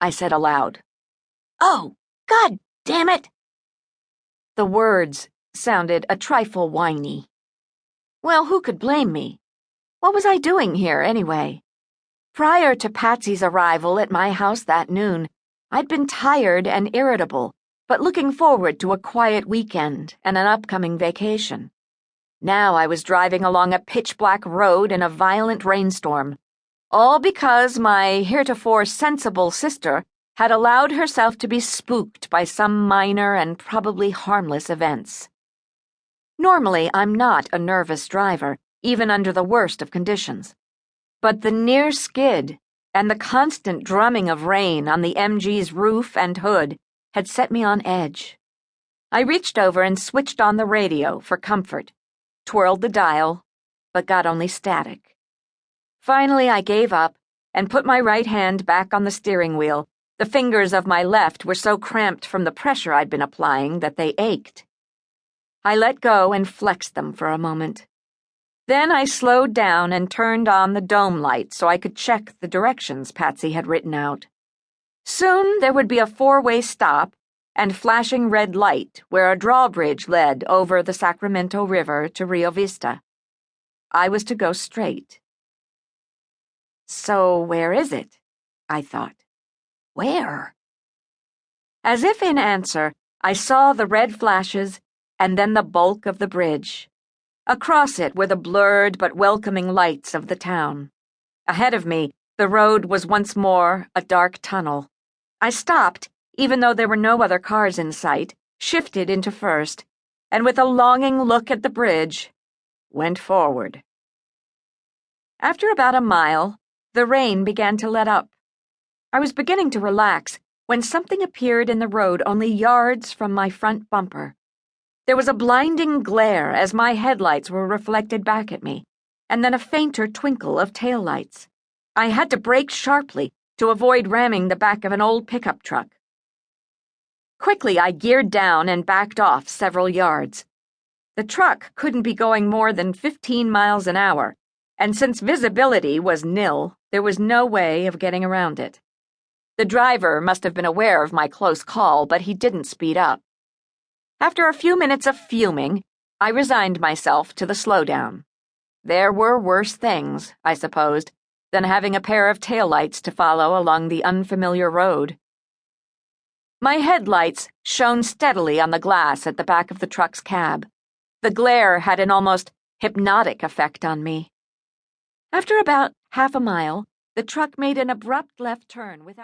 I said aloud. "Oh, God damn it!" The words sounded a trifle whiny. Well, who could blame me? What was I doing here, anyway? Prior to Patsy's arrival at my house that noon, I'd been tired and irritable, but looking forward to a quiet weekend and an upcoming vacation. Now I was driving along a pitch-black road in a violent rainstorm, all because my heretofore sensible sister had allowed herself to be spooked by some minor and probably harmless events. Normally, I'm not a nervous driver, even under the worst of conditions. But the near skid and the constant drumming of rain on the MG's roof and hood had set me on edge. I reached over and switched on the radio for comfort, twirled the dial, but got only static. Finally, I gave up and put my right hand back on the steering wheel. The fingers of my left were so cramped from the pressure I'd been applying that they ached. I let go and flexed them for a moment. Then I slowed down and turned on the dome light so I could check the directions Patsy had written out. Soon there would be a four-way stop and flashing red light where a drawbridge led over the Sacramento River to Rio Vista. I was to go straight. So where is it? I thought. Where? As if in answer, I saw the red flashes and then the bulk of the bridge. Across it were the blurred but welcoming lights of the town. Ahead of me, the road was once more a dark tunnel. I stopped, even though there were no other cars in sight, shifted into first, and with a longing look at the bridge, went forward. After about a mile, the rain began to let up. I was beginning to relax when something appeared in the road only yards from my front bumper. There was a blinding glare as my headlights were reflected back at me, and then a fainter twinkle of taillights. I had to brake sharply to avoid ramming the back of an old pickup truck. Quickly, I geared down and backed off several yards. The truck couldn't be going more than 15 miles an hour, and since visibility was nil, there was no way of getting around it. The driver must have been aware of my close call, but he didn't speed up. After a few minutes of fuming, I resigned myself to the slowdown. There were worse things, I supposed, than having a pair of taillights to follow along the unfamiliar road. My headlights shone steadily on the glass at the back of the truck's cab. The glare had an almost hypnotic effect on me. After about half a mile, the truck made an abrupt left turn without